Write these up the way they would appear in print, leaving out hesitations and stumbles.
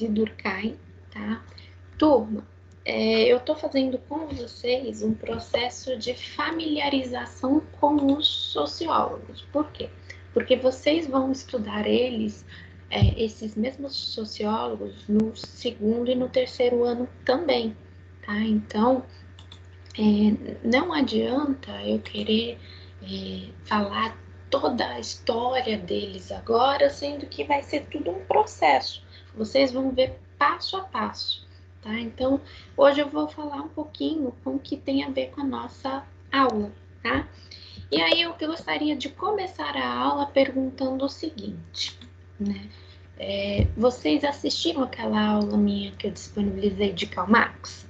e Durkheim, tá? Turma, eu estou fazendo com vocês um processo de familiarização com os sociólogos. Por quê? Porque vocês vão estudar esses mesmos sociólogos, no segundo e no terceiro ano também, tá? Então, não adianta eu querer falar toda a história deles agora, sendo que vai ser tudo um processo. Vocês vão ver passo a passo, tá? Então, hoje eu vou falar um pouquinho com o que tem a ver com a nossa aula, tá? E aí eu gostaria de começar a aula perguntando o seguinte, né? Vocês assistiram aquela aula minha que eu disponibilizei de Karl Marx?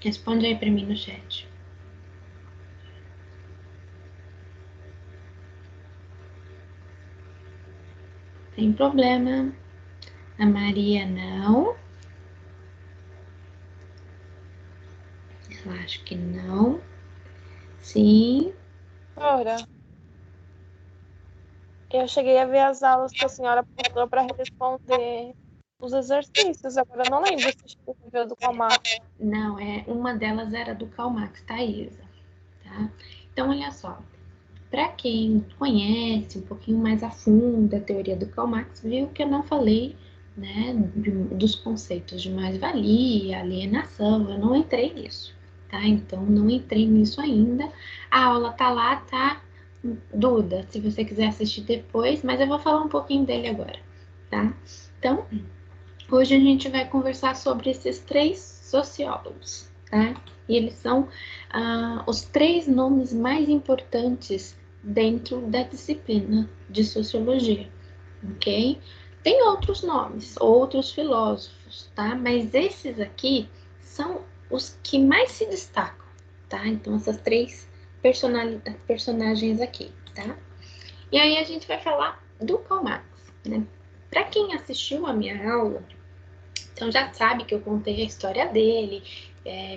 Responde aí para mim no chat. Tem problema. A Maria não. Eu acho que não. Sim. Ora, eu cheguei a ver as aulas que a senhora postou para responder os exercícios. Agora eu não lembro se escreveu do Karl Marx. Não, uma delas era do Karl Marx, Thaisa, tá? Então, olha só. Para quem conhece um pouquinho mais a fundo a teoria do Karl Marx, viu que eu não falei, né, dos conceitos de mais-valia, alienação, eu não entrei nisso, tá? Então, não entrei nisso ainda. A aula tá lá, tá? Duda, se você quiser assistir depois, mas eu vou falar um pouquinho dele agora, tá? Então, hoje a gente vai conversar sobre esses três sociólogos, tá? E eles são os três nomes mais importantes dentro da disciplina de sociologia, ok? Tem outros nomes, outros filósofos, tá? Mas esses aqui são os que mais se destacam, tá? Então, essas três personagens aqui, tá? E aí a gente vai falar do Karl Marx, né? Para quem assistiu a minha aula, então já sabe que eu contei a história dele,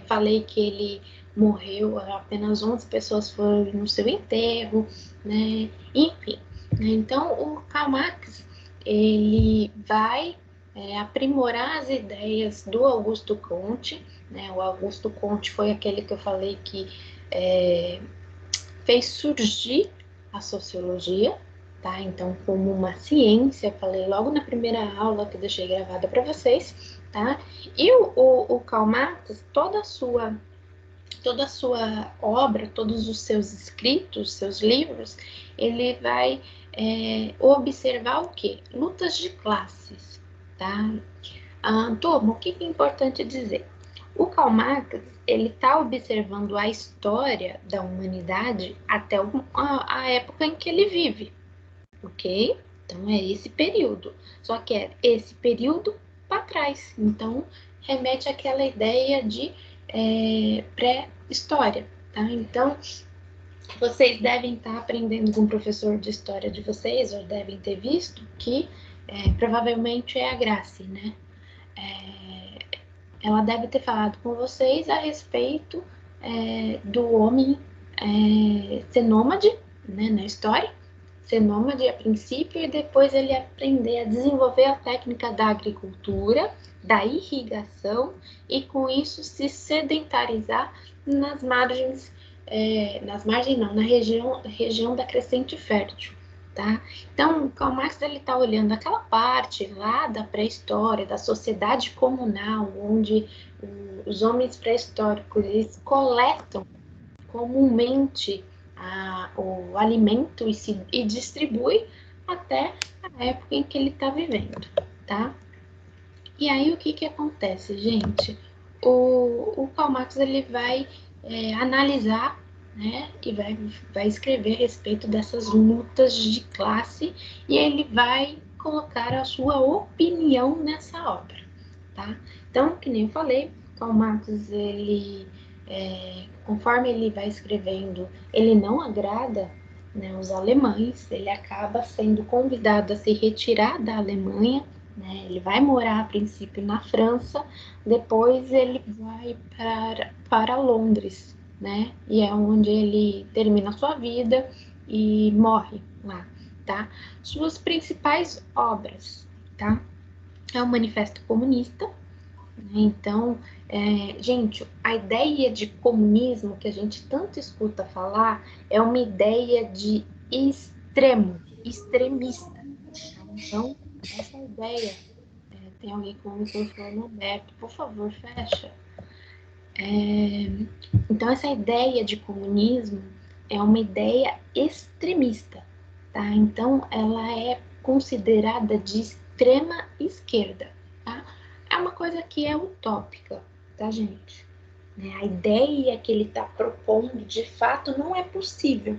falei que ele morreu, apenas 11 pessoas foram no seu enterro, né? Enfim, né? Então o Karl Marx, ele vai aprimorar as ideias do Augusto Comte, né? O Augusto Comte foi aquele que eu falei que fez surgir a sociologia, tá? Então, como uma ciência, falei logo na primeira aula que eu deixei gravada para vocês, tá? E o Karl Marx, toda a sua obra, todos os seus escritos, seus livros, ele vai observar o quê? Lutas de classes, tá? Turma, o que é importante dizer? O Karl Marx, ele está observando a história da humanidade até a época em que ele vive, ok? Então, é esse período. Só que é esse período para trás. Então, remete àquela ideia de pré-história, tá? Então, vocês devem estar aprendendo com o professor de história de vocês, ou devem ter visto, que provavelmente é a Grace, né? Ela deve ter falado com vocês a respeito do homem ser nômade, né, na história, ser nômade a princípio e depois ele aprender a desenvolver a técnica da agricultura, da irrigação e com isso se sedentarizar nas margens, na região da crescente fértil. Tá? Então, o Karl Marx está olhando aquela parte lá da pré-história, da sociedade comunal, onde os homens pré-históricos eles coletam comumente o alimento e distribui até a época em que ele está vivendo, tá? E aí o que acontece, gente? O Karl Marx ele vai analisar, né, e vai escrever a respeito dessas lutas de classe e ele vai colocar a sua opinião nessa obra, tá? Então, que nem eu falei, Karl Marx, ele, conforme ele vai escrevendo, ele não agrada, né, os alemães, ele acaba sendo convidado a se retirar da Alemanha, né? Ele vai morar a princípio na França, depois ele vai para Londres, né? E é onde ele termina a sua vida e morre lá. tá? Suas principais obras, tá? É o Manifesto Comunista, né? Então, gente, a ideia de comunismo que a gente tanto escuta falar é uma ideia de extremo, extremista. Tá? Então, essa ideia, tem alguém com o microfone aberto, por favor, fecha. Então, essa ideia de comunismo é uma ideia extremista, tá? Então, ela é considerada de extrema esquerda, tá? É uma coisa que é utópica, tá, gente? Né? A ideia que ele está propondo, de fato, não é possível,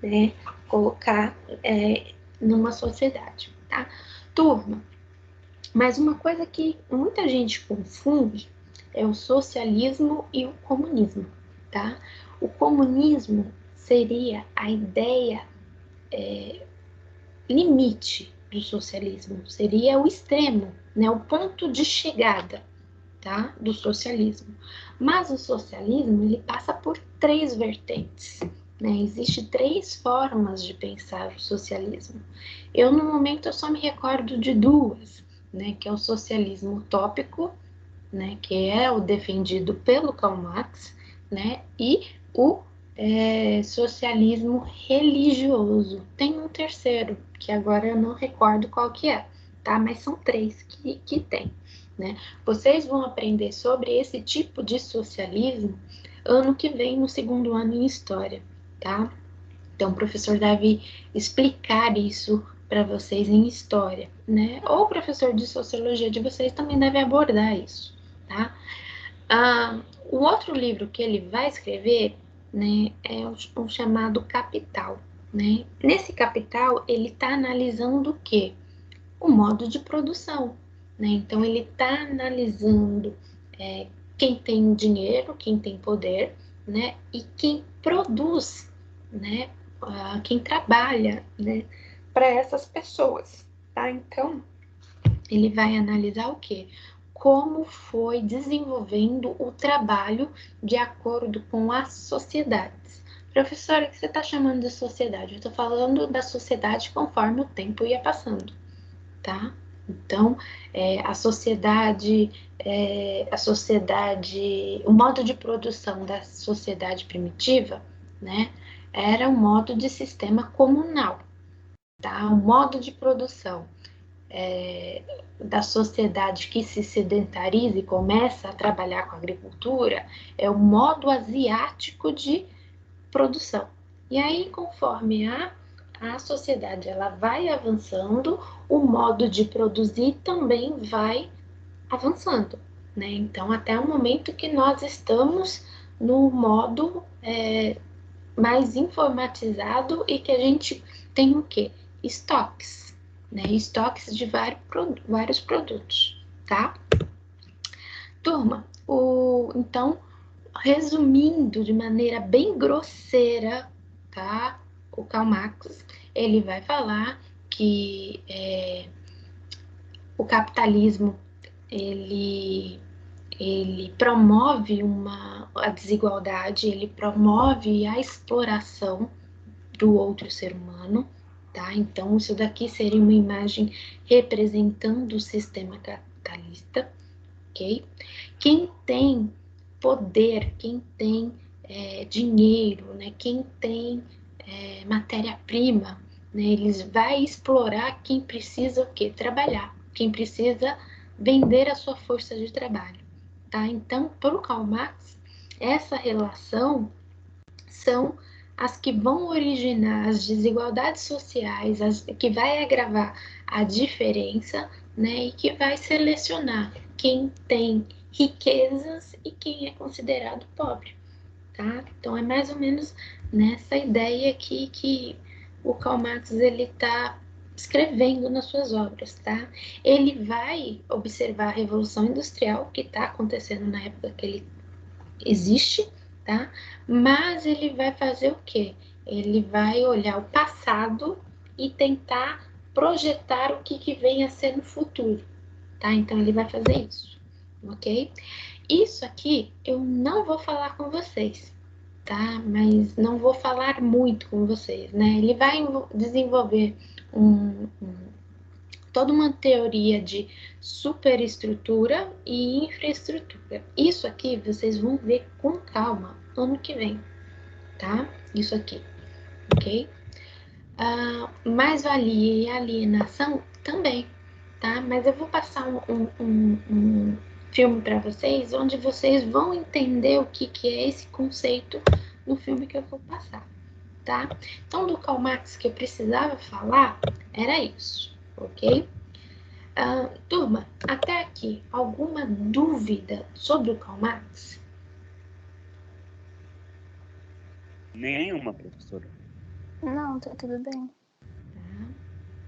né, colocar numa sociedade, tá? Turma, mas uma coisa que muita gente confunde é o socialismo e o comunismo, tá? O comunismo seria a ideia limite do socialismo, seria o extremo, né? O ponto de chegada, tá? Do socialismo. Mas o socialismo, ele passa por três vertentes, né? Existem três formas de pensar o socialismo. Eu, no momento, eu só me recordo de duas, né? Que é o socialismo utópico, né? Que é o defendido pelo Karl Marx, né? E o socialismo religioso. Tem um terceiro, que agora eu não recordo qual que é, tá? Mas são três que tem, né? Vocês vão aprender sobre esse tipo de socialismo ano que vem, no segundo ano em História, tá? Então, o professor deve explicar isso para vocês em História, né? Ou o professor de Sociologia de vocês também deve abordar isso, tá? O outro livro que ele vai escrever, né, é o chamado Capital, né? Nesse Capital, ele está analisando o quê? O modo de produção, né? Então, ele está analisando quem tem dinheiro, quem tem poder, né? E quem produz, né? Quem trabalha, né? Para essas pessoas, tá? Então, ele vai analisar o quê? Como foi desenvolvendo o trabalho de acordo com as sociedades. Professora, o que você está chamando de sociedade? Eu estou falando da sociedade conforme o tempo ia passando, tá? Então, o modo de produção da sociedade primitiva, né, era um modo de sistema comunal, tá? O modo de produção da sociedade que se sedentariza e começa a trabalhar com a agricultura é o modo asiático de produção. E aí, conforme a sociedade ela vai avançando, o modo de produzir também vai avançando, né? Então, até o momento que nós estamos no modo mais informatizado e que a gente tem o quê? Estoques, né? Estoques de vários produtos, tá? Turma, então, resumindo de maneira bem grosseira, tá? O Karl Marx, ele vai falar que o capitalismo, ele promove a desigualdade, ele promove a exploração do outro ser humano, tá? Então, isso daqui seria uma imagem representando o sistema capitalista, ok? Quem tem poder, quem tem dinheiro, né? Quem tem matéria-prima, né? Eles vai explorar quem precisa o quê? Trabalhar, quem precisa vender a sua força de trabalho, tá? Então, para o Karl Marx, essa relação são as que vão originar as desigualdades sociais, que vai agravar a diferença, né, e que vai selecionar quem tem riquezas e quem é considerado pobre, tá? Então é mais ou menos nessa ideia que o Karl Marx ele está escrevendo nas suas obras, tá? Ele vai observar a Revolução Industrial que está acontecendo na época que ele existe, tá? Mas ele vai fazer o quê? Ele vai olhar o passado e tentar projetar o que vem a ser no futuro, tá? Então ele vai fazer isso, ok? Isso aqui eu não vou falar com vocês, tá? Mas não vou falar muito com vocês, né? Ele vai desenvolver toda uma teoria de superestrutura e infraestrutura. Isso aqui vocês vão ver com calma ano que vem, tá? Isso aqui, ok? Mais-valia e alienação também, tá? Mas eu vou passar um filme para vocês, onde vocês vão entender o que é esse conceito no filme que eu vou passar, tá? Então, do Karl Marx que eu precisava falar era isso, ok? Turma, até aqui, alguma dúvida sobre o Karl Marx? Nenhuma, professora. Não, tá tudo bem.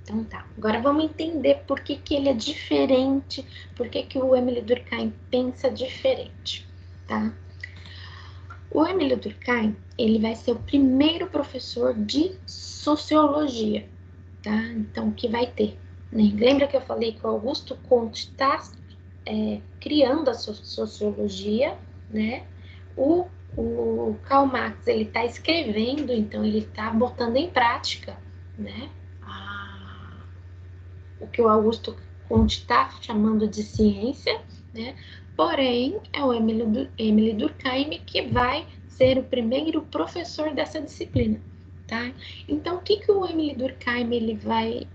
Então tá, agora vamos entender por que ele é diferente, por que o Emile Durkheim pensa diferente, tá? O Emile Durkheim, ele vai ser o primeiro professor de sociologia, tá? Então, o que vai ter? Né? Lembra que eu falei que o Augusto Comte está criando a sociologia, né? O Karl Marx, ele está escrevendo, então ele está botando em prática, né? O que o Augusto Comte está chamando de ciência, né? Porém, é o Emile Durkheim que vai ser o primeiro professor dessa disciplina, tá? Então, o que o Emile Durkheim ele vai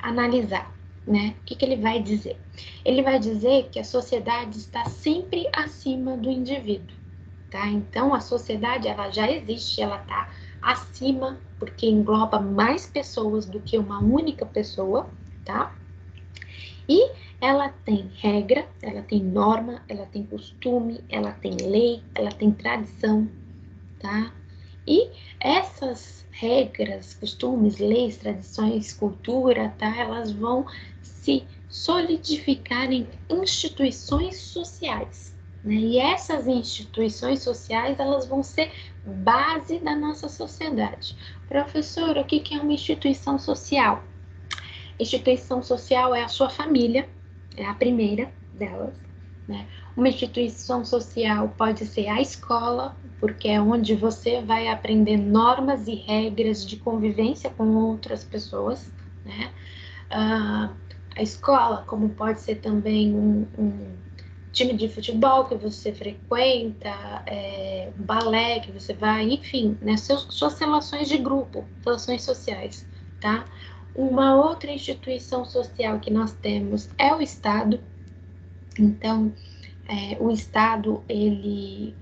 analisar, né? O que ele vai dizer? Ele vai dizer que a sociedade está sempre acima do indivíduo, tá? Então, a sociedade, ela já existe, ela está acima, porque engloba mais pessoas do que uma única pessoa, tá? E ela tem regra, ela tem norma, ela tem costume, ela tem lei, ela tem tradição, tá? E essas regras, costumes, leis, tradições, cultura, tá? Elas vão se solidificar em instituições sociais, né? E essas instituições sociais, elas vão ser base da nossa sociedade. Professor, o que é uma instituição social? Instituição social é a sua família, é a primeira delas, né? Uma instituição social pode ser a escola, porque é onde você vai aprender normas e regras de convivência com outras pessoas, né? A escola, como pode ser também um time de futebol que você frequenta, um balé que você vai, enfim, né? Suas relações de grupo, relações sociais, tá? Uma outra instituição social que nós temos é o Estado. Então, o Estado, ele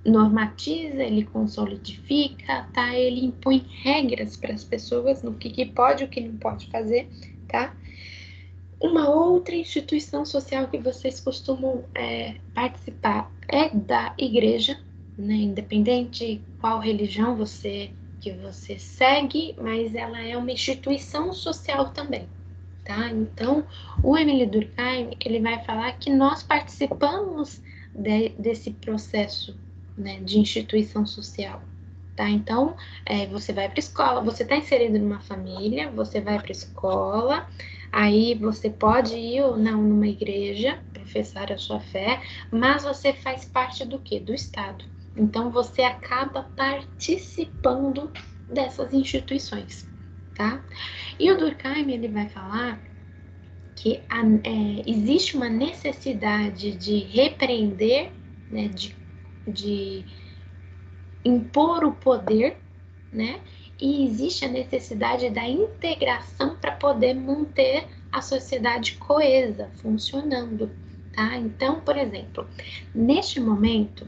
normatiza, ele consolidifica, tá? Ele impõe regras para as pessoas no que pode e o que não pode fazer, tá? Uma outra instituição social que vocês costumam participar é da igreja, né? Independente qual religião que você segue, mas ela é uma instituição social também, tá? Então, o Emile Durkheim, ele vai falar que nós participamos desse processo, né, de instituição social, tá? Então, você vai para a escola, você está inserido numa família, você vai para a escola, aí você pode ir ou não numa igreja, professar a sua fé, mas você faz parte do quê? Do Estado. Então, você acaba participando dessas instituições, tá? E o Durkheim, ele vai falar que existe uma necessidade de repreender, né, de impor o poder, né, e existe a necessidade da integração para poder manter a sociedade coesa, funcionando, tá? Então, por exemplo, neste momento,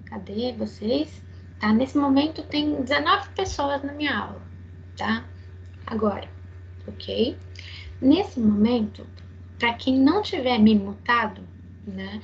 cadê vocês? Tá? Nesse momento tem 19 pessoas na minha aula, tá? Agora, ok? Nesse momento, para quem não tiver me mutado, né,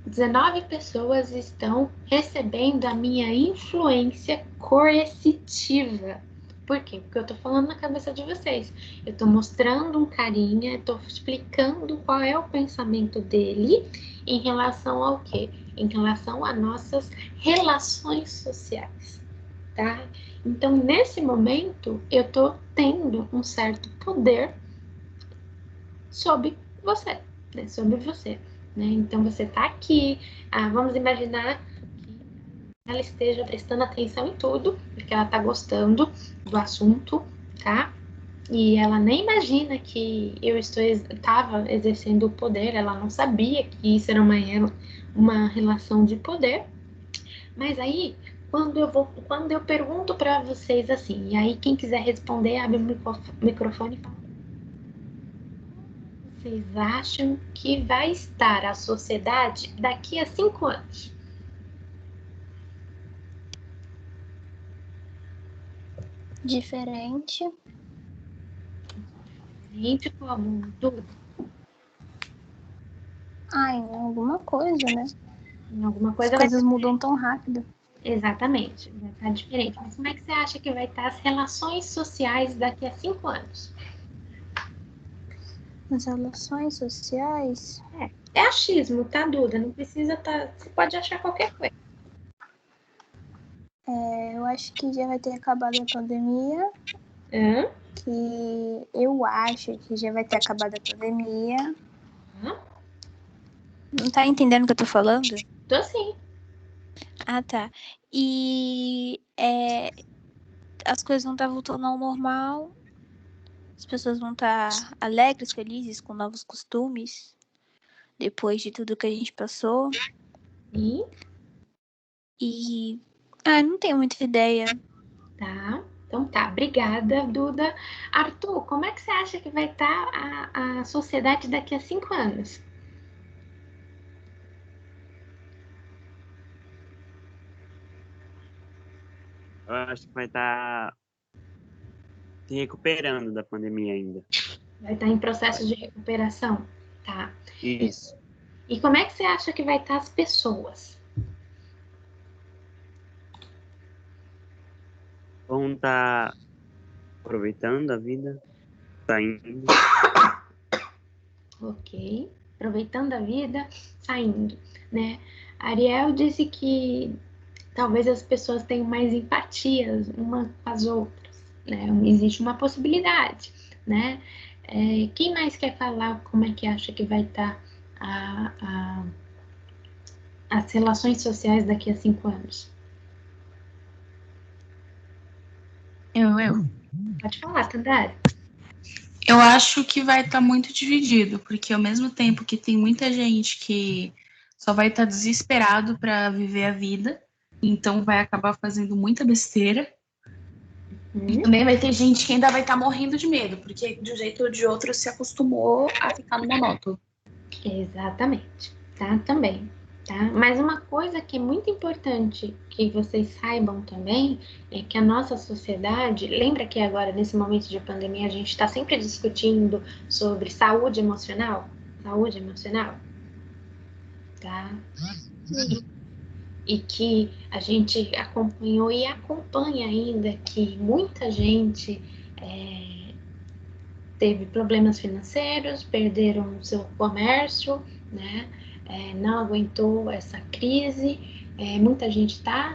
19 pessoas estão recebendo a minha influência coercitiva. Por quê? Porque eu tô falando na cabeça de vocês. Eu tô mostrando um carinha, eu tô explicando qual é o pensamento dele em relação ao quê? Em relação a nossas relações sociais, tá? Então, nesse momento, eu tô tendo um certo poder sobre você, né? Sobre você, né? Então, você tá aqui, vamos imaginar que ela esteja prestando atenção em tudo, porque ela está gostando do assunto, tá? E ela nem imagina que eu estava exercendo o poder, ela não sabia que isso era uma relação de poder. Mas aí, quando eu pergunto para vocês assim, e aí quem quiser responder, abre o microfone e fala. Vocês acham que vai estar a sociedade daqui a 5 anos? Diferente. Gente, como? Tudo. Em alguma coisa, né? Em alguma As coisa vai coisas mudam tão rápido. Exatamente, vai estar diferente. Mas como é que você acha que vai estar as relações sociais daqui a 5 anos? As relações sociais. É achismo, tá, Duda? Não precisa estar. Você pode achar qualquer coisa. Eu acho que já vai ter acabado a pandemia. Hã? Que eu acho que já vai ter acabado a pandemia. Hã? Não tá entendendo o que eu tô falando? Tô sim. Ah, tá. E as coisas vão estar voltando ao normal. As pessoas vão estar alegres, felizes, com novos costumes. Depois de tudo que a gente passou. E E. Não tenho muita ideia. tá. Então tá. Obrigada, Duda. Arthur, como é que você acha que vai estar a sociedade daqui a 5 anos? Eu acho que vai estar se recuperando da pandemia ainda. Vai estar em processo de recuperação? Tá. Isso. E como é que você acha que vai estar as pessoas? Vão estar aproveitando a vida, saindo. Ok. Aproveitando a vida, saindo, né? Ariel disse que talvez as pessoas tenham mais empatias umas com as outras, né? Existe uma possibilidade, né? Quem mais quer falar como é que acha que vai estar as relações sociais daqui a 5 anos? Eu. Pode falar, Tandara. Eu acho que vai estar muito dividido, porque ao mesmo tempo que tem muita gente que só vai estar desesperado para viver a vida, então vai acabar fazendo muita besteira. E também vai ter gente que ainda vai estar morrendo de medo, porque de um jeito ou de outro se acostumou a ficar no monótono. Exatamente, tá? Também, tá? Mas uma coisa que é muito importante que vocês saibam também é que a nossa sociedade, lembra que agora nesse momento de pandemia a gente está sempre discutindo sobre saúde emocional? Saúde emocional, tá? E que a gente acompanhou e acompanha ainda que muita gente teve problemas financeiros, perderam o seu comércio, né? Não aguentou essa crise, muita gente está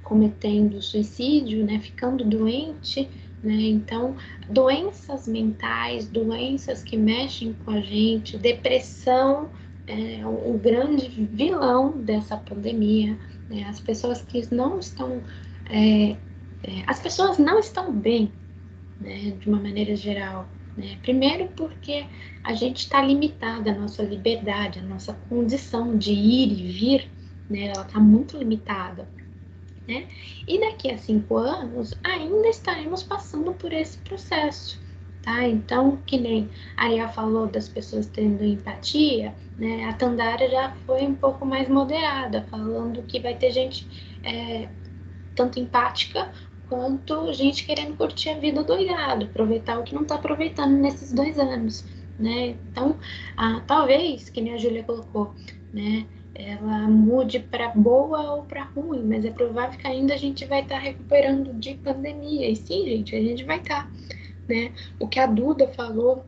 cometendo suicídio, né? Ficando doente, né? Então, doenças mentais, doenças que mexem com a gente, depressão é o grande vilão dessa pandemia, né? As pessoas que não estão, as pessoas não estão bem, né, de uma maneira geral. Né? Primeiro porque a gente está limitada, a nossa liberdade, a nossa condição de ir e vir, né, ela está muito limitada. Né? E daqui a 5 anos ainda estaremos passando por esse processo. Tá? Então, que nem a Ariel falou das pessoas tendo empatia, né? A Tandara já foi um pouco mais moderada, falando que vai ter gente tanto empática quanto gente querendo curtir a vida doidado, aproveitar o que não está aproveitando nesses 2 anos, né? Então, talvez, que nem a Júlia colocou, né? Ela mude para boa ou para ruim, mas é provável que ainda a gente vai estar recuperando de pandemia. E sim, gente, a gente vai estar, né? O que a Duda falou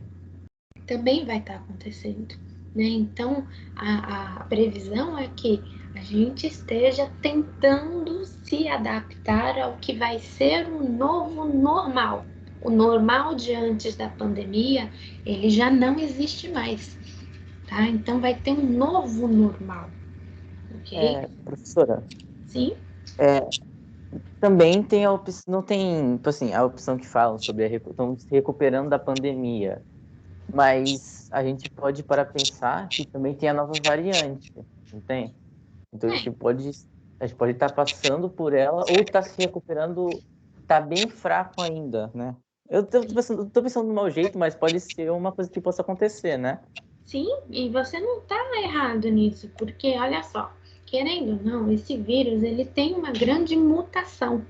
também vai estar acontecendo, né? Então, a previsão é que a gente esteja tentando se adaptar ao que vai ser o novo normal. O normal de antes da pandemia, ele já não existe mais, tá? Então, vai ter um novo normal, ok? Professora, Sim? Também tem a opção, não tem, tipo assim, a opção que falam sobre estão se recuperando da pandemia, mas a gente pode parar para pensar que também tem a nova variante, não tem? Então a gente pode estar passando por ela ou estar se recuperando, tá bem fraco ainda, né? Eu tô pensando do mau jeito, mas pode ser uma coisa que possa acontecer, né? Sim, e você não está errado nisso, porque olha só, querendo ou não, esse vírus ele tem uma grande mutação,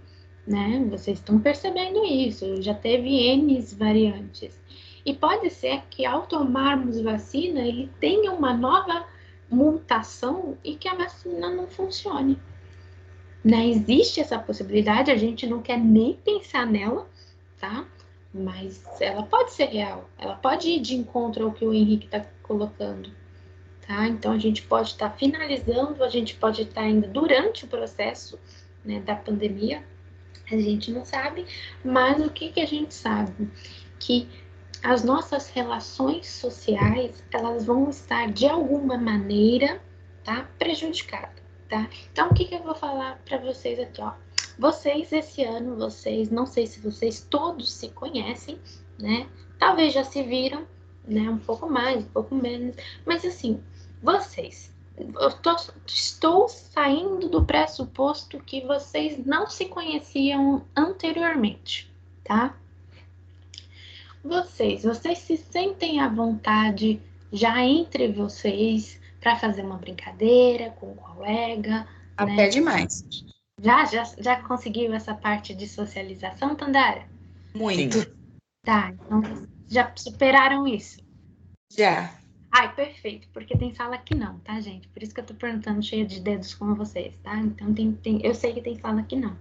né? Vocês estão percebendo isso, já teve N variantes. E pode ser que ao tomarmos vacina, ele tenha uma nova mutação e que a vacina não funcione. Né? Existe essa possibilidade, a gente não quer nem pensar nela, tá? Mas ela pode ser real, ela pode ir de encontro ao que o Henrique está colocando, tá? Então a gente pode estar finalizando, a gente pode estar ainda durante o processo, né, da pandemia, a gente não sabe, mas o que a gente sabe? Que as nossas relações sociais, elas vão estar de alguma maneira, tá, prejudicadas, tá? Então o que eu vou falar para vocês aqui, ó? Vocês esse ano, não sei se vocês todos se conhecem, né? Talvez já se viram, né? Um pouco mais, um pouco menos, mas assim, vocês, estou saindo do pressuposto que vocês não se conheciam anteriormente, tá? Vocês se sentem à vontade já entre vocês para fazer uma brincadeira com um colega, Até né? demais. Já conseguiu essa parte de socialização, Tandara? Muito. Sim. Tá, então já superaram isso. Já. Ai, perfeito, porque tem sala que não, tá, gente? Por isso que eu tô perguntando cheia de dedos como vocês, tá? Então eu sei que tem sala que não,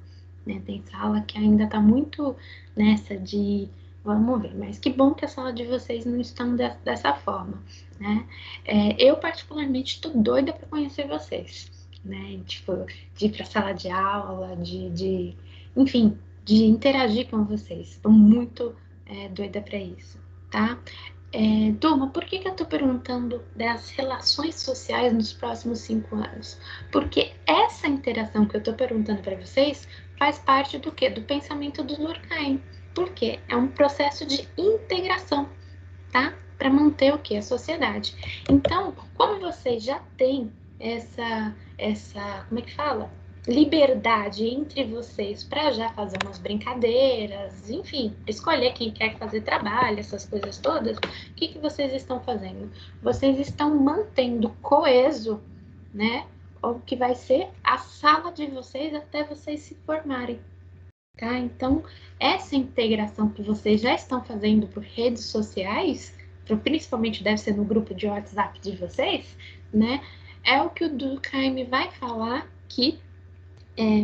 né? Tem sala que ainda tá muito nessa de vamos ver, mas que bom que a sala de vocês não estão dessa forma, né? Eu particularmente tô doida para conhecer vocês, né? Tipo, de ir pra sala de aula, enfim, de interagir com vocês. Tô muito doida para isso, tá? Turma, por que eu tô perguntando das relações sociais nos próximos 5 anos? Porque essa interação que eu tô perguntando para vocês faz parte do quê? Do pensamento do Durkheim. Porque é um processo de integração, tá? Para manter o que? A sociedade. Então, como vocês já têm essa, como é que fala? Liberdade entre vocês para já fazer umas brincadeiras, enfim, escolher quem quer fazer trabalho, essas coisas todas, o que vocês estão fazendo? Vocês estão mantendo coeso, né? O que vai ser a sala de vocês até vocês se formarem. Tá? Então, essa integração que vocês já estão fazendo por redes sociais, principalmente deve ser no grupo de WhatsApp de vocês, né? É o que o Durkheim vai falar que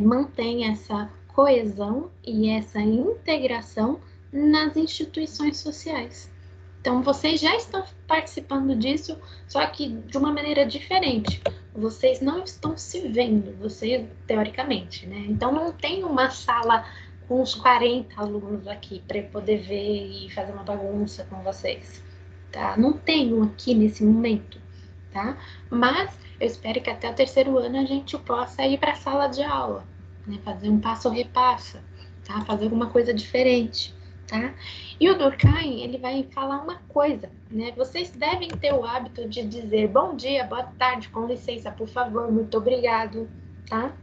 mantém essa coesão e essa integração nas instituições sociais. Então, vocês já estão participando disso, só que de uma maneira diferente. Vocês não estão se vendo, vocês, teoricamente, né? Então, não tem uma sala com uns 40 alunos aqui para eu poder ver e fazer uma bagunça com vocês, tá? Não tenho aqui nesse momento, tá? Mas eu espero que até o 3º ano a gente possa ir para a sala de aula, né? Fazer um passo-repassa, tá? Fazer alguma coisa diferente, tá? E o Durkheim, ele vai falar uma coisa, né? Vocês devem ter o hábito de dizer bom dia, boa tarde, com licença, por favor, muito obrigado, tá?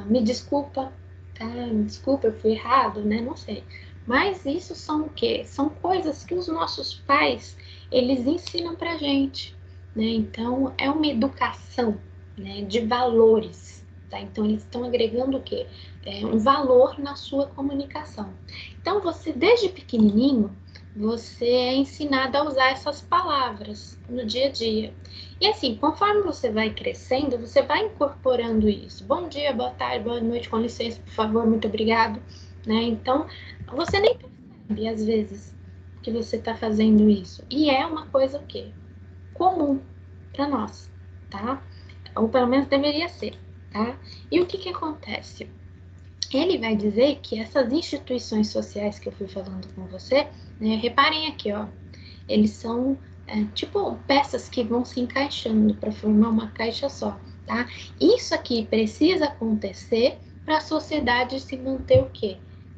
Me desculpa, tá? Me desculpa, eu fui errado, né? Não sei. Mas isso são o quê? São coisas que os nossos pais, eles ensinam pra gente, né? Então, é uma educação, né, de valores, tá? Então, eles estão agregando o quê? Um valor na sua comunicação. Então, você, desde pequenininho, você é ensinado a usar essas palavras no dia a dia. E assim, conforme você vai crescendo, você vai incorporando isso. Bom dia, boa tarde, boa noite, com licença, por favor, muito obrigado. Né? Então, você nem percebe, às vezes, que você está fazendo isso. E é uma coisa o quê? Comum para nós, tá? Ou pelo menos deveria ser, tá? E o que acontece? Ele vai dizer que essas instituições sociais que eu fui falando com você, né, reparem aqui, ó, eles são tipo peças que vão se encaixando para formar uma caixa só. tá? Isso aqui precisa acontecer para a sociedade se manter o quê?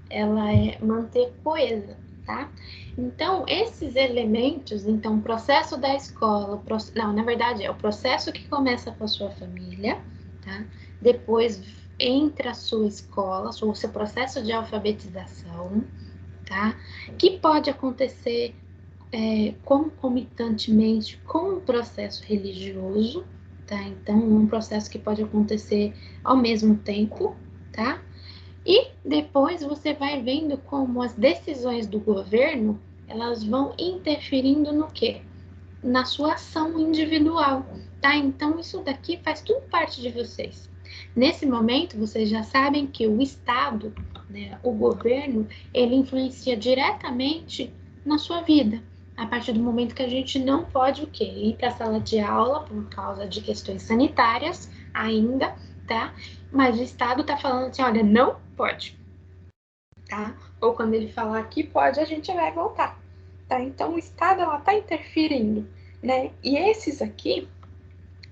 Ela manter coesa, tá? Então, esses elementos, então, o processo da escola, não, na verdade, é o processo que começa com a sua família, tá? Depois entra a sua escola, o seu processo de alfabetização, tá? Que pode acontecer concomitantemente com o processo religioso, tá? Então, um processo que pode acontecer ao mesmo tempo, tá? E depois você vai vendo como as decisões do governo, elas vão interferindo no quê? Na sua ação individual, tá? Então, isso daqui faz tudo parte de vocês. Nesse momento, vocês já sabem que o Estado, né, o governo, ele influencia diretamente na sua vida. A partir do momento que a gente não pode o quê? Ir para a sala de aula por causa de questões sanitárias ainda, tá? Mas o Estado está falando assim, olha, não pode, tá? Ou quando ele falar que pode, a gente vai voltar, tá? Então, o Estado, ela está interferindo, né? E esses aqui,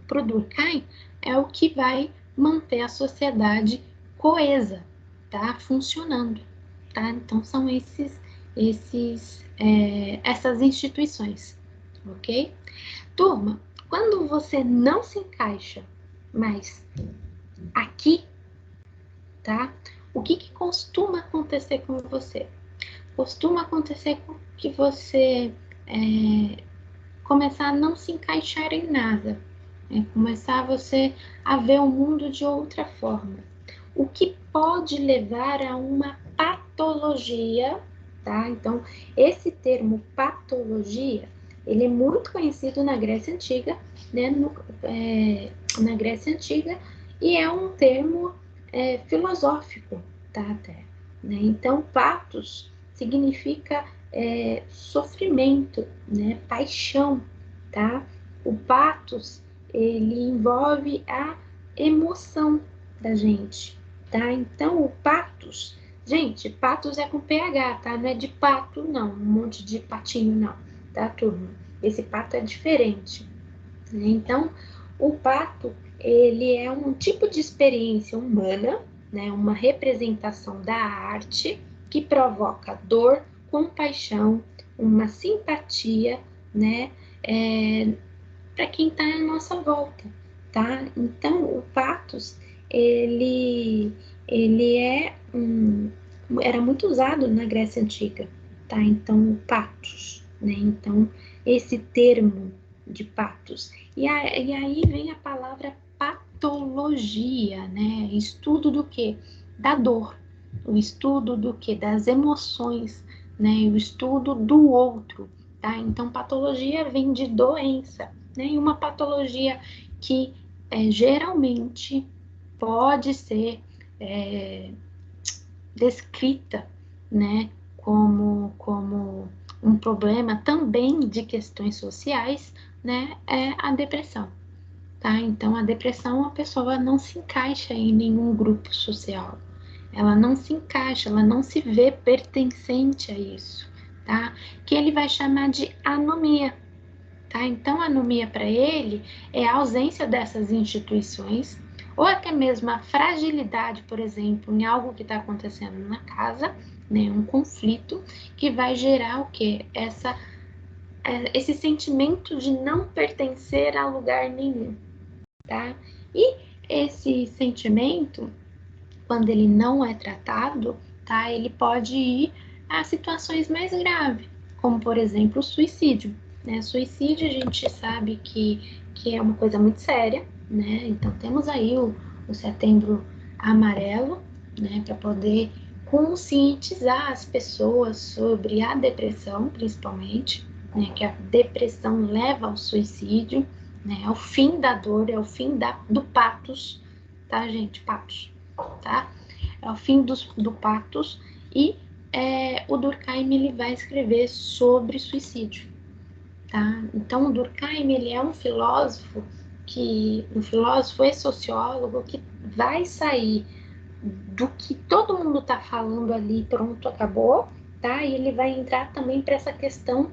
para o Durkheim, é o que vai manter a sociedade coesa, tá? Funcionando, tá? Então, são essas instituições, ok? Turma, quando você não se encaixa mais aqui, tá? O que costuma acontecer com você? Costuma acontecer com que você começar a não se encaixar em nada, começar você a ver o mundo de outra forma, o que pode levar a uma patologia, tá? Então, esse termo patologia, ele é muito conhecido na Grécia Antiga, né? Na Grécia Antiga, e é um termo filosófico, tá? Até, né? Então, patos significa sofrimento, né? Paixão, tá? O patos, ele envolve a emoção da gente, tá? Então, o patos, gente, patos é com PH, tá? Não é de pato, não, um monte de patinho, não, tá, turma? Esse pato é diferente, né? Então, o pato, ele é um tipo de experiência humana, né? Uma representação da arte que provoca dor, compaixão, uma simpatia, né? Para quem está à nossa volta, tá? Então, o patos, ele era muito usado na Grécia Antiga, tá? Então, o patos, né? Então, esse termo de patos. E aí vem a palavra patologia, né? Estudo do quê? Da dor. O estudo do quê? Das emoções, né? O estudo do outro, tá? Então, patologia vem de doença, né? E uma patologia que geralmente pode ser descrita, né, como um problema também de questões sociais, né, é a depressão, tá? Então, a depressão, a pessoa não se encaixa em nenhum grupo social, ela não se encaixa, ela não se vê pertencente a isso, tá? Que ele vai chamar de anomia, tá? Então, a anomia para ele é a ausência dessas instituições, ou até mesmo a fragilidade, por exemplo, em algo que está acontecendo na casa, né? Um conflito que vai gerar o quê? Esse sentimento de não pertencer a lugar nenhum, tá? E esse sentimento, quando ele não é tratado, tá? Ele pode ir a situações mais graves, como, por exemplo, o suicídio, né? Suicídio, a gente sabe que é uma coisa muito séria, né? Então, temos aí o Setembro Amarelo, né? Para poder conscientizar as pessoas sobre a depressão, principalmente, né? Que a depressão leva ao suicídio, né? É o fim da dor, é o fim do patos, tá, gente? Patos, tá? É o fim do patos, e o Durkheim ele vai escrever sobre suicídio, tá? Então, o Durkheim ele é um filósofo e sociólogo que vai sair do que todo mundo está falando ali, pronto, acabou, tá? E ele vai entrar também para essa questão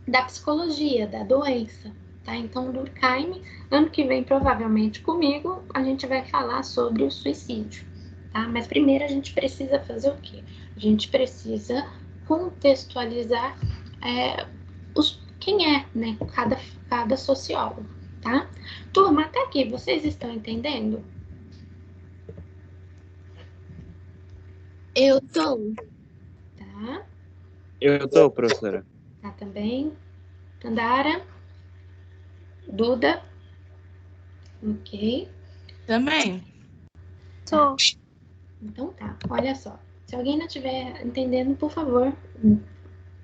da psicologia, da doença, tá? Então, Durkheim, ano que vem, provavelmente comigo, a gente vai falar sobre o suicídio, tá? Mas primeiro a gente precisa fazer o quê? A gente precisa contextualizar quem é, né, cada sociólogo, tá? Turma, até aqui, vocês estão entendendo? Eu tô. Tá? Eu tô, professora. Tá também? Tandara? Duda? Ok. Também. Tô. Então tá, olha só. Se alguém não estiver entendendo, por favor,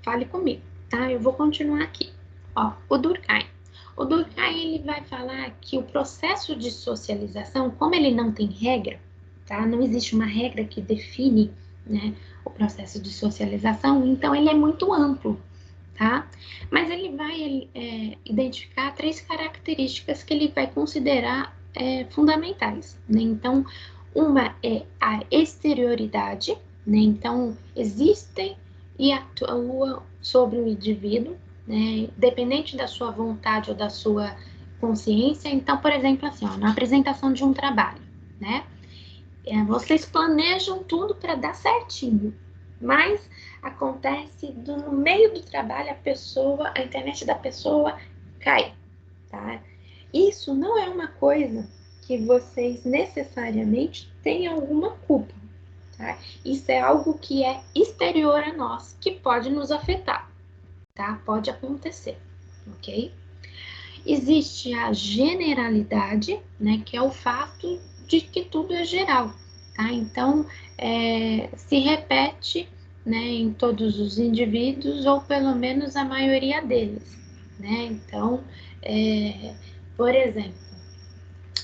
fale comigo, tá? Eu vou continuar aqui. Ó, o Durkheim. O Durkheim, ele vai falar que o processo de socialização, como ele não tem regra, tá? Não existe uma regra que define, né, o processo de socialização, então ele é muito amplo, tá? Mas ele vai identificar 3 características que ele vai considerar fundamentais, né? Então, uma é a exterioridade, né? Então, existem e atuam sobre o indivíduo, né? Dependente da sua vontade ou da sua consciência. Então, por exemplo, assim, ó, na apresentação de um trabalho, né? Vocês planejam tudo para dar certinho, mas acontece no meio do trabalho a internet da pessoa cai, tá? Isso não é uma coisa que vocês necessariamente têm alguma culpa, tá? Isso é algo que é exterior a nós, que pode nos afetar, tá? Pode acontecer, ok? Existe a generalidade, né, que é o fato de que tudo é geral, tá? Então, se repete, né, em todos os indivíduos, ou pelo menos a maioria deles, né? Então, por exemplo,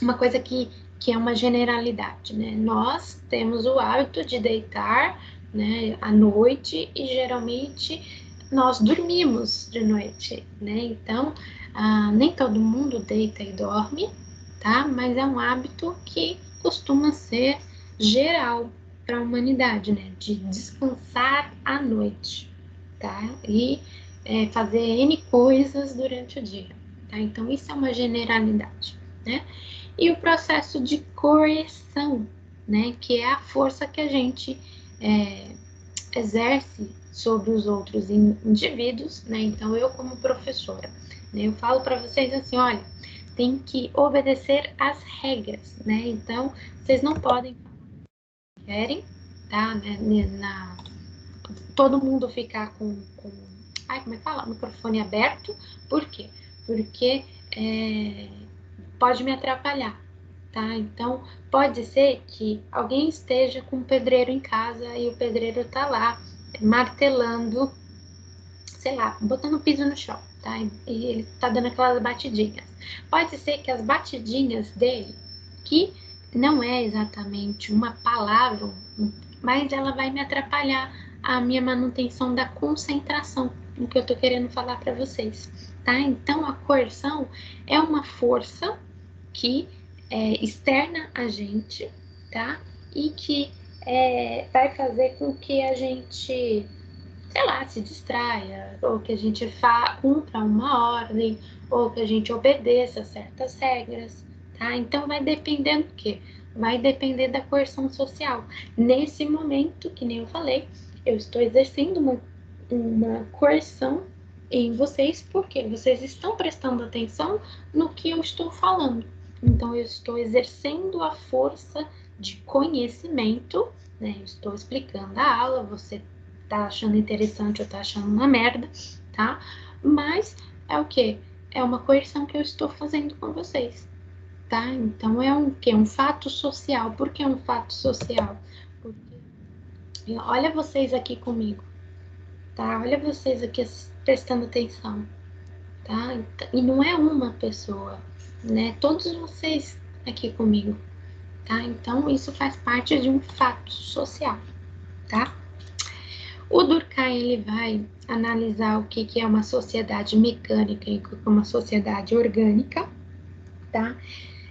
uma coisa que é uma generalidade, né? Nós temos o hábito de deitar, né, à noite e geralmente nós dormimos de noite, né? Então, nem todo mundo deita e dorme, tá? Mas é um hábito que costuma ser geral para a humanidade, né? De descansar à noite, tá? E fazer N coisas durante o dia, tá? Então, isso é uma generalidade, né? E o processo de coerção, né? Que é a força que a gente exerce sobre os outros indivíduos, né? Então, eu como professora, né, eu falo para vocês assim, olha, tem que obedecer às regras, né? Então, vocês não podem falar o que querem, tá? Todo mundo ficar como é que fala? Microfone aberto. Por quê? Porque pode me atrapalhar, tá? Então, pode ser que alguém esteja com um pedreiro em casa e o pedreiro tá lá martelando, sei lá, botando o piso no chão, tá? E ele tá dando aquelas batidinhas. Pode ser que as batidinhas dele, que não é exatamente uma palavra, mas ela vai me atrapalhar a minha manutenção da concentração no que eu tô querendo falar para vocês, tá? Então, a coerção é uma força que externa a gente, tá? E que vai fazer com que a gente, sei lá, se distraia, ou que a gente cumpra uma ordem, ou que a gente obedeça certas regras, tá? Então vai depender do quê? Vai depender da coerção social. Nesse momento, que nem eu falei, eu estou exercendo uma coerção em vocês, porque vocês estão prestando atenção no que eu estou falando. Então, eu estou exercendo a força de conhecimento, né? Eu estou explicando a aula, você tá achando interessante ou tá achando uma merda, tá? Mas é o quê? É uma coerção que eu estou fazendo com vocês, tá? Então, é um quê? Um fato social. Por que um fato social? Porque, olha vocês aqui comigo, tá? Olha vocês aqui prestando atenção, tá? E não é uma pessoa, né? Todos vocês aqui comigo, tá? Então, isso faz parte de um fato social, tá? O Durkheim, ele vai analisar o que é uma sociedade mecânica e o que é uma sociedade orgânica, tá?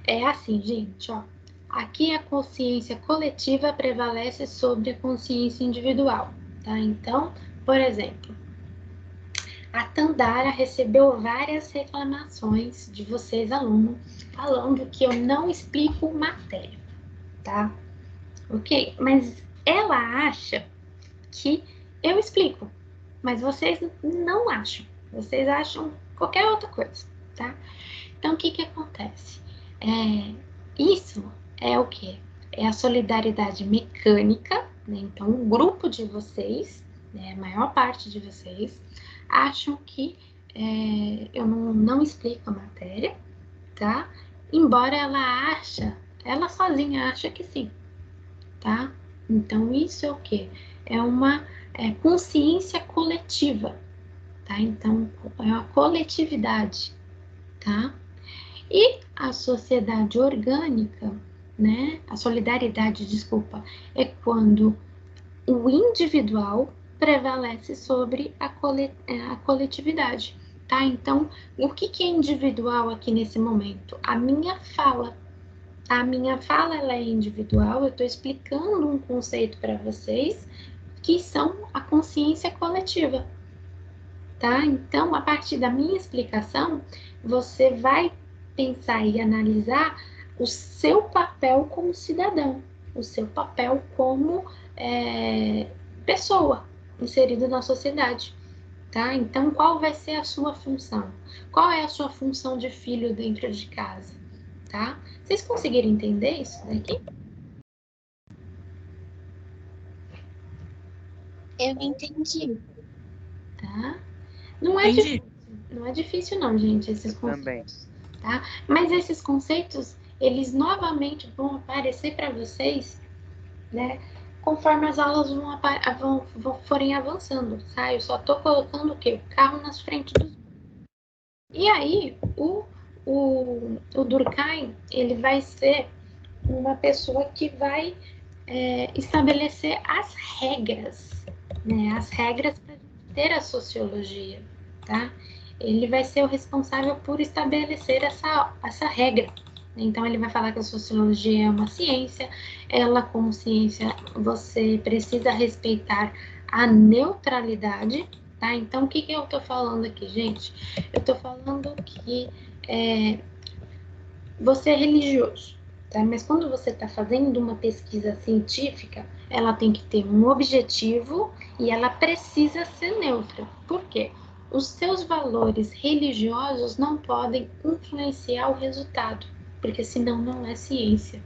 É assim, gente, ó. Aqui a consciência coletiva prevalece sobre a consciência individual, tá? Então, por exemplo, A Tandara recebeu várias reclamações de vocês, alunos, falando que eu não explico matéria, tá? Ok? Mas ela acha que eu explico, mas vocês não acham. Vocês acham qualquer outra coisa, tá? Então, o que que acontece? Isso é o quê? É a solidariedade mecânica, né? Então, um grupo de vocês, né, a maior parte de vocês, acham que eu não explico a matéria, tá? Embora ela sozinha acha que sim, tá? Então, isso é o quê? É uma consciência coletiva, tá? Então, é uma coletividade, tá? E a sociedade orgânica, né? A solidariedade, desculpa, é quando o individual prevalece sobre a coletividade, tá? Então, o que é individual aqui nesse momento? A minha fala. A minha fala, ela é individual, eu estou explicando um conceito para vocês, que são a consciência coletiva, tá? Então, a partir da minha explicação, você vai pensar e analisar o seu papel como cidadão, o seu papel como pessoa inserida na sociedade, tá? Então, qual vai ser a sua função? Qual é a sua função de filho dentro de casa, tá? Vocês conseguiram entender isso daqui? Eu entendi. Tá? Não é Entendi. difícil, não é difícil não, gente, esses Também. conceitos, tá? Mas esses conceitos, eles novamente vão aparecer para vocês, né? Conforme as aulas forem avançando, tá? Eu só tô colocando o quê? O carro nas frentes dos... E aí, o Durkheim, ele vai ser uma pessoa que vai estabelecer as regras, né? As regras para ter a sociologia, tá? Ele vai ser o responsável por estabelecer essa regra. Então, ele vai falar que a sociologia é uma ciência, ela, como ciência, você precisa respeitar a neutralidade, tá? Então, o que eu tô falando aqui, gente? Eu tô falando que você é religioso, tá? Mas quando você está fazendo uma pesquisa científica, ela tem que ter um objetivo e ela precisa ser neutra. Por quê? Os seus valores religiosos não podem influenciar o resultado, porque senão não é ciência,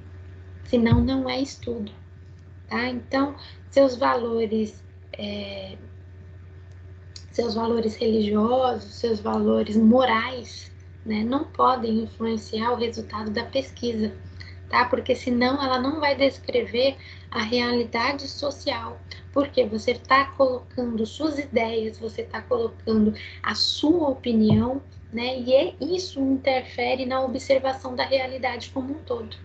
senão não é estudo, tá? Então, seus valores religiosos, seus valores morais, né, não podem influenciar o resultado da pesquisa, tá? Porque senão ela não vai descrever a realidade social, porque você está colocando suas ideias, você está colocando a sua opinião, né? E isso interfere na observação da realidade como um todo,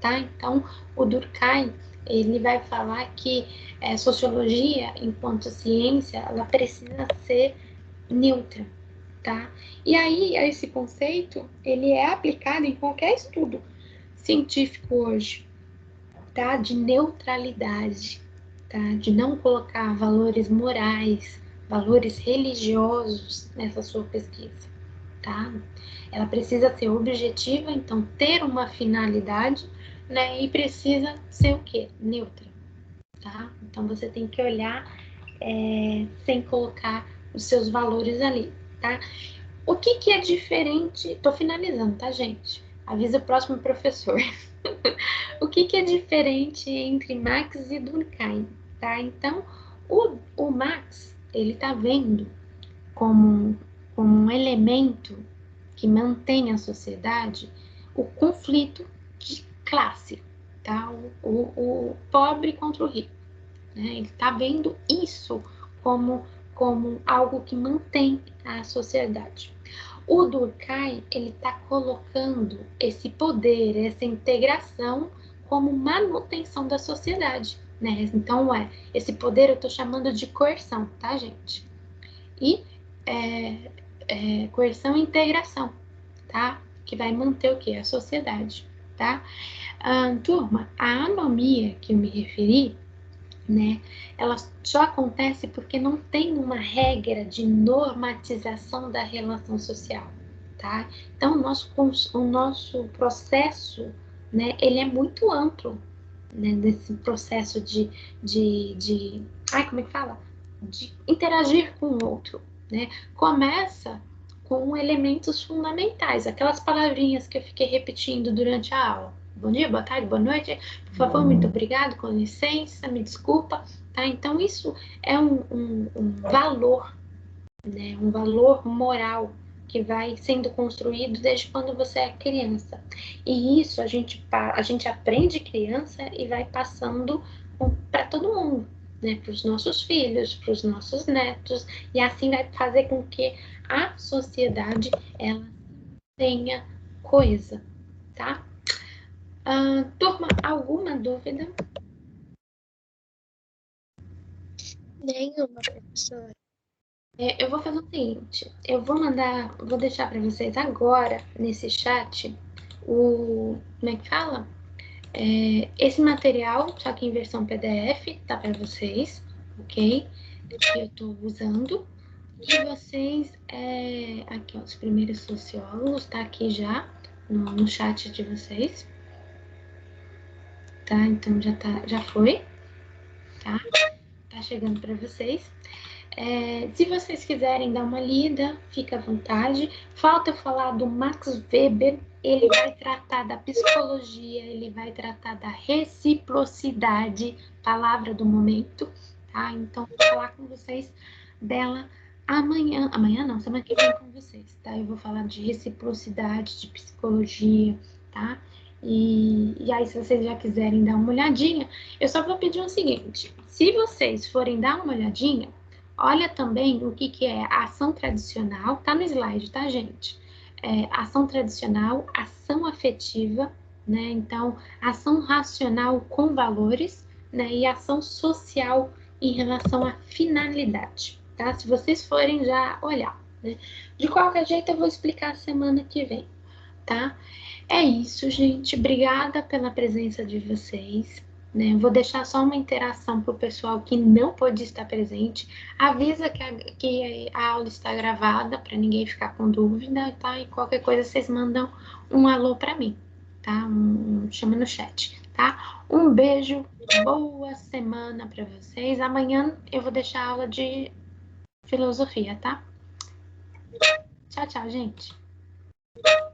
tá? Então, o Durkheim, ele vai falar que sociologia, enquanto ciência, ela precisa ser neutra, tá? E aí, esse conceito, ele é aplicado em qualquer estudo científico hoje, tá? De neutralidade, tá? De não colocar valores morais, valores religiosos nessa sua pesquisa, tá? Ela precisa ser objetiva, então ter uma finalidade, né? E precisa ser o quê? Neutra, tá? Então você tem que olhar sem colocar os seus valores ali, tá? O que é diferente? Tô finalizando, tá, gente? Avisa o próximo professor. O que é diferente entre Marx e Durkheim, tá? Então, o Marx, ele tá vendo como um elemento que mantém a sociedade o conflito de classe, tá? O pobre contra o rico, né? Ele tá vendo isso como algo que mantém a sociedade. O Durkheim, ele está colocando esse poder, essa integração como manutenção da sociedade, né? Então, esse poder eu estou chamando de coerção, tá, gente? E coerção e integração, tá? Que vai manter o quê? A sociedade, tá? Turma, a anomia que eu me referi né? Ela só acontece porque não tem uma regra de normatização da relação social, tá? Então, o nosso processo, né, ele é muito amplo, né, desse processo como é que fala? De interagir com o outro, né? Começa com elementos fundamentais, aquelas palavrinhas que eu fiquei repetindo durante a aula. Bom dia, boa tarde, boa noite, por favor, muito obrigado, com licença, me desculpa, tá? Então, isso é um valor, né? Um valor moral que vai sendo construído desde quando você é criança. E isso a gente aprende criança e vai passando para todo mundo, né? Para os nossos filhos, para os nossos netos, e assim vai fazer com que a sociedade ela tenha coisa, tá? Turma, alguma dúvida? Nenhuma, professora. Eu vou fazer o seguinte, vou deixar para vocês agora, nesse chat, como é que fala? Esse material, só que em versão PDF, tá para vocês, ok? Que eu estou usando. E vocês, aqui, ó, os primeiros sociólogos, tá aqui já, no chat de vocês. Tá? Então já foi, tá? Tá chegando para vocês. Se vocês quiserem dar uma lida, fica à vontade. Falta eu falar do Max Weber, ele vai tratar da psicologia, ele vai tratar da reciprocidade, palavra do momento, tá? Então, vou falar com vocês dela amanhã não, semana que vem com vocês, tá? Eu vou falar de reciprocidade, de psicologia, tá? E aí, se vocês já quiserem dar uma olhadinha, eu só vou pedir o seguinte, se vocês forem dar uma olhadinha, olha também o que é a ação tradicional, tá no slide, tá, gente? Ação tradicional, ação afetiva, né? Então, ação racional com valores, né? E ação social em relação à finalidade, tá? Se vocês forem já olhar, né? De qualquer jeito, eu vou explicar semana que vem, tá? É isso, gente. Obrigada pela presença de vocês. Né? Vou deixar só uma interação para o pessoal que não pôde estar presente. Avisa que a aula está gravada para ninguém ficar com dúvida, tá? E qualquer coisa vocês mandam um alô para mim, tá? Chama no chat, tá? Um beijo, boa semana para vocês. Amanhã eu vou deixar a aula de filosofia, tá? Tchau, tchau, gente.